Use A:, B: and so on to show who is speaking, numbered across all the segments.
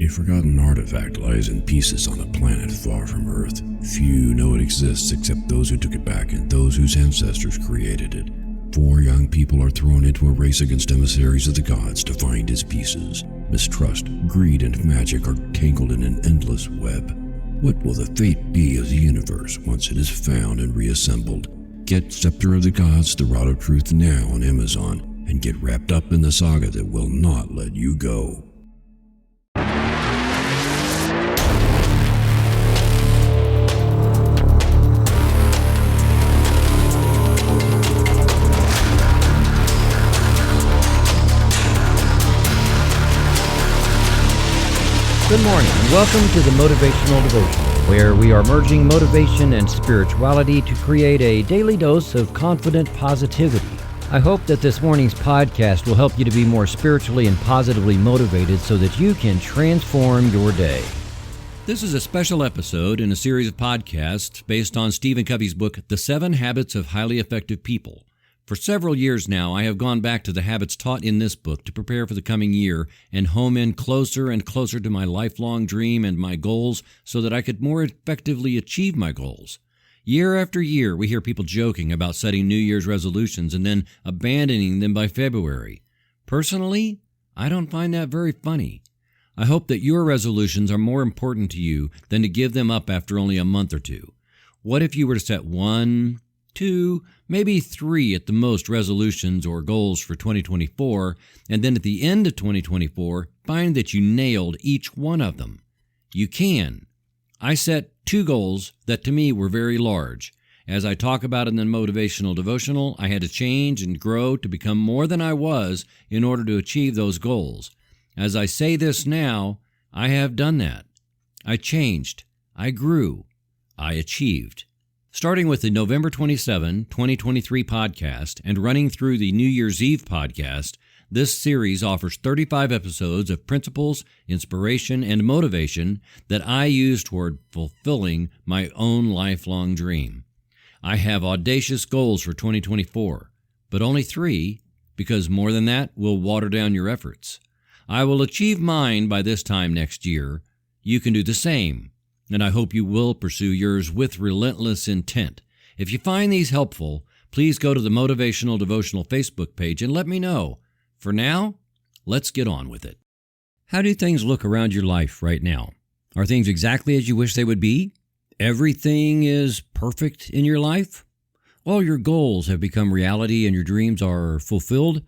A: A forgotten artifact lies in pieces on a planet far from Earth. Few know it exists except those who took it back and those whose ancestors created it. 4 young people are thrown into a race against emissaries of the gods to find its pieces. Mistrust, greed, and magic are tangled in an endless web. What will the fate be of the universe once it is found and reassembled? Get Scepter of the Gods, The Rod of Truth now on Amazon, and get wrapped up in the saga that will not let you go.
B: Good morning and welcome to the Motivational Devotional, where we are merging motivation and spirituality to create a daily dose of confident positivity. I hope that this morning's podcast will help you to be more spiritually and positively motivated so that you can transform your day. This is a special episode in a series of podcasts based on Stephen Covey's book, The 7 Habits of Highly Effective People. For several years now, I have gone back to the habits taught in this book to prepare for the coming year and home in closer and closer to my lifelong dream and my goals so that I could more effectively achieve my goals. Year after year, we hear people joking about setting New Year's resolutions and then abandoning them by February. Personally, I don't find that very funny. I hope that your resolutions are more important to you than to give them up after only a month or two. What if you were to set 1, 2, maybe 3 at the most resolutions or goals for 2024, and then at the end of 2024, find that you nailed each one of them? You can. I set 2 goals that to me were very large. As I talk about in the Motivational Devotional, I had to change and grow to become more than I was in order to achieve those goals. As I say this now, I have done that. I changed. I grew. I achieved. Starting with the November 27, 2023 podcast and running through the New Year's Eve podcast, this series offers 35 episodes of principles, inspiration, and motivation that I use toward fulfilling my own lifelong dream. I have audacious goals for 2024, but only 3, because more than that will water down your efforts. I will achieve mine by this time next year. You can do the same. And I hope you will pursue yours with relentless intent. If you find these helpful, please go to the Motivational Devotional Facebook page and let me know. For now, let's get on with it. How do things look around your life right now? Are things exactly as you wish they would be? Everything is perfect in your life? All your goals have become reality and your dreams are fulfilled?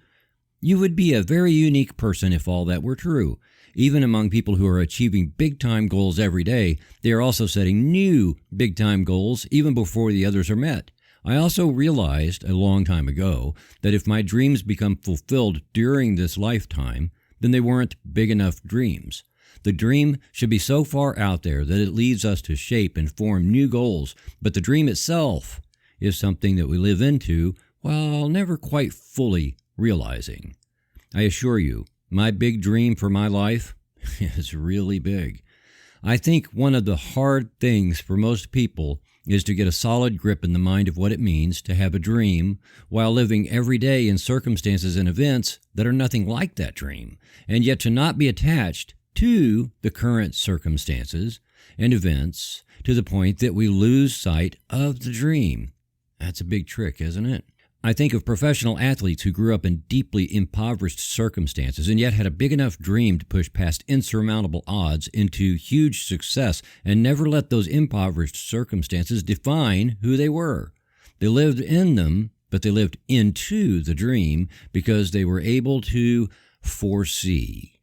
B: You would be a very unique person if all that were true. Even among people who are achieving big-time goals every day, they are also setting new big-time goals even before the others are met. I also realized a long time ago that if my dreams become fulfilled during this lifetime, then they weren't big enough dreams. The dream should be so far out there that it leads us to shape and form new goals, but the dream itself is something that we live into while never quite fully realizing. I assure you, my big dream for my life is really big. I think one of the hard things for most people is to get a solid grip in the mind of what it means to have a dream while living every day in circumstances and events that are nothing like that dream, and yet to not be attached to the current circumstances and events to the point that we lose sight of the dream. That's a big trick, isn't it? I think of professional athletes who grew up in deeply impoverished circumstances and yet had a big enough dream to push past insurmountable odds into huge success and never let those impoverished circumstances define who they were. They lived in them, but they lived into the dream because they were able to foresee.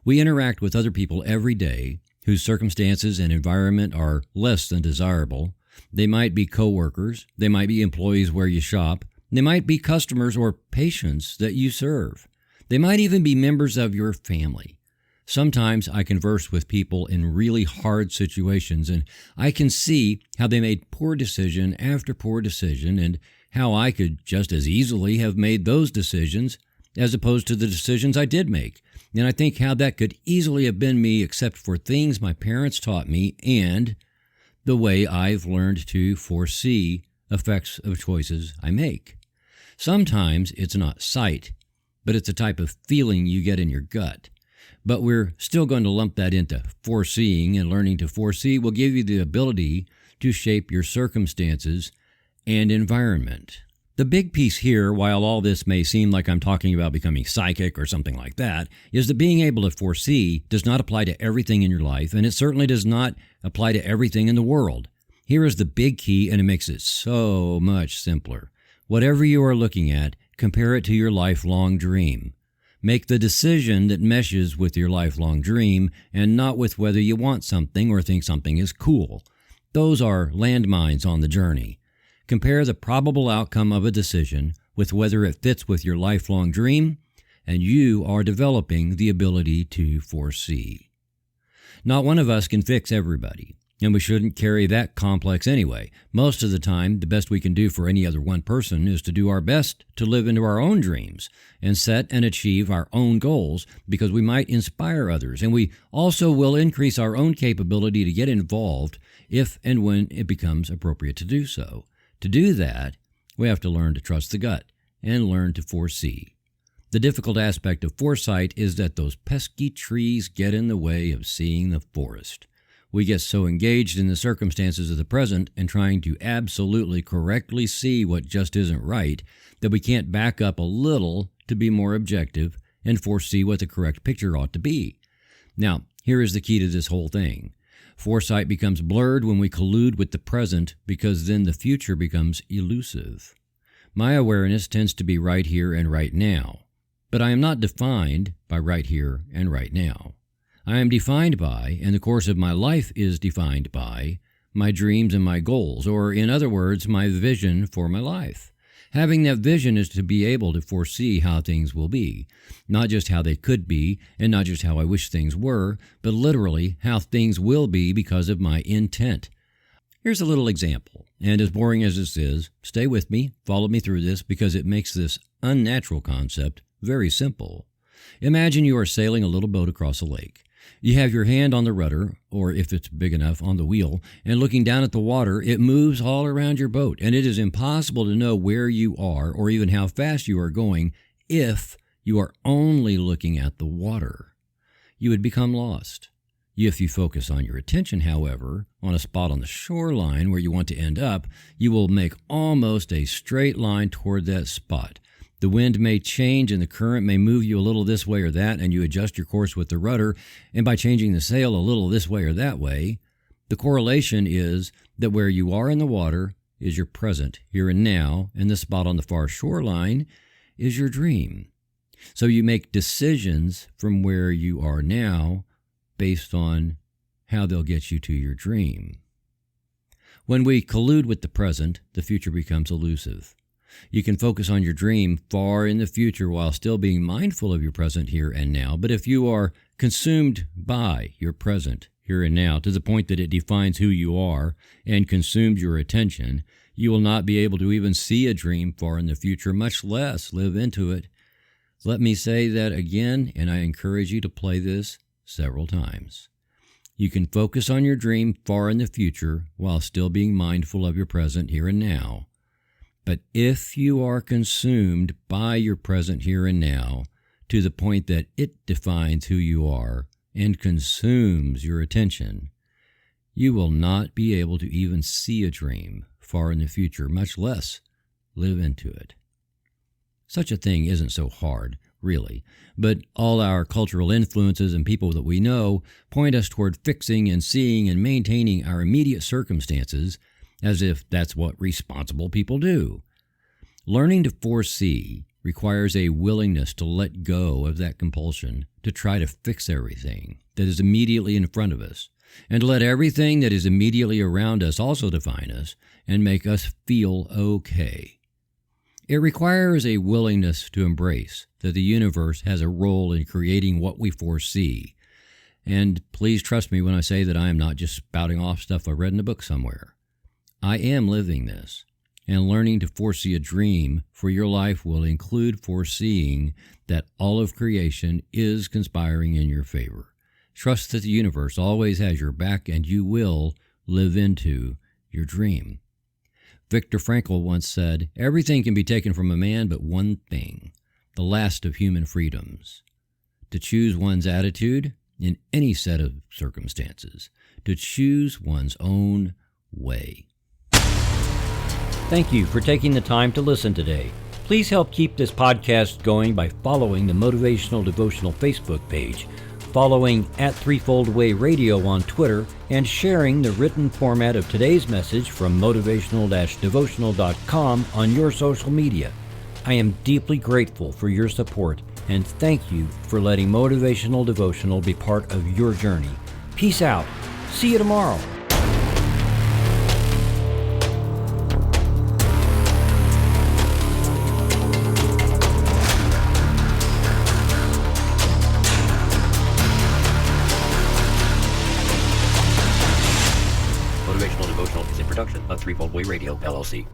B: We interact with other people every day whose circumstances and environment are less than desirable. They might be coworkers, they might be employees where you shop, they might be customers or patients that you serve. They might even be members of your family. Sometimes I converse with people in really hard situations, and I can see how they made poor decision after poor decision and how I could just as easily have made those decisions as opposed to the decisions I did make. And I think how that could easily have been me except for things my parents taught me and the way I've learned to foresee effects of choices I make. Sometimes it's not sight, but it's a type of feeling you get in your gut. But we're still going to lump that into foreseeing, and learning to foresee will give you the ability to shape your circumstances and environment. The big piece here, while all this may seem like I'm talking about becoming psychic or something like that, is that being able to foresee does not apply to everything in your life, and it certainly does not apply to everything in the world. Here is the big key, and it makes it so much simpler. Whatever you are looking at, compare it to your lifelong dream. Make the decision that meshes with your lifelong dream, and not with whether you want something or think something is cool. Those are landmines on the journey. Compare the probable outcome of a decision with whether it fits with your lifelong dream, and you are developing the ability to foresee. Not one of us can fix everybody, and we shouldn't carry that complex anyway. Most of the time, the best we can do for any other one person is to do our best to live into our own dreams and set and achieve our own goals, because we might inspire others, and we also will increase our own capability to get involved if and when it becomes appropriate to do so. To do that, we have to learn to trust the gut and learn to foresee. The difficult aspect of foresight is that those pesky trees get in the way of seeing the forest. We get so engaged in the circumstances of the present and trying to absolutely correctly see what just isn't right that we can't back up a little to be more objective and foresee what the correct picture ought to be. Now, here is the key to this whole thing. Foresight becomes blurred when we collude with the present, because then the future becomes elusive. My awareness tends to be right here and right now, but I am not defined by right here and right now. I am defined by, and the course of my life is defined by, my dreams and my goals, or in other words, my vision for my life. Having that vision is to be able to foresee how things will be, not just how they could be, and not just how I wish things were, but literally how things will be because of my intent. Here's a little example, and as boring as this is, stay with me, follow me through this, because it makes this unnatural concept very simple. Imagine you are sailing a little boat across a lake. You have your hand on the rudder, or if it's big enough, on the wheel, and looking down at the water, it moves all around your boat, and it is impossible to know where you are or even how fast you are going if you are only looking at the water. You would become lost. If you focus on your attention, however, on a spot on the shoreline where you want to end up, you will make almost a straight line toward that spot. The wind may change and the current may move you a little this way or that, and you adjust your course with the rudder, and by changing the sail a little this way or that way, the correlation is that where you are in the water is your present, here and now, and the spot on the far shoreline is your dream. So you make decisions from where you are now based on how they'll get you to your dream. When we collude with the present, the future becomes elusive. You can focus on your dream far in the future while still being mindful of your present here and now, but if you are consumed by your present here and now to the point that it defines who you are and consumes your attention, you will not be able to even see a dream far in the future, much less live into it. Let me say that again, and I encourage you to play this several times. You can focus on your dream far in the future while still being mindful of your present here and now. But if you are consumed by your present here and now to the point that it defines who you are and consumes your attention, you will not be able to even see a dream far in the future, much less live into it. Such a thing isn't so hard, really, but all our cultural influences and people that we know point us toward fixing and seeing and maintaining our immediate circumstances as if that's what responsible people do. Learning to foresee requires a willingness to let go of that compulsion to try to fix everything that is immediately in front of us, and to let everything that is immediately around us also define us and make us feel okay. It requires a willingness to embrace that the universe has a role in creating what we foresee. And please trust me when I say that I am not just spouting off stuff I read in a book somewhere. I am living this, and learning to foresee a dream for your life will include foreseeing that all of creation is conspiring in your favor. Trust that the universe always has your back, and you will live into your dream. Viktor Frankl once said, "Everything can be taken from a man but one thing, the last of human freedoms, to choose one's attitude in any set of circumstances, to choose one's own way. Thank you for taking the time to listen today. Please help keep this podcast going by following the Motivational Devotional Facebook page, following @Threefold Way Radio on Twitter, and sharing the written format of today's message from motivational-devotional.com on your social media. I am deeply grateful for your support, and thank you for letting Motivational Devotional be part of your journey. Peace out. See you tomorrow. Motivational Devotional is a production of Threefold Way Radio, LLC.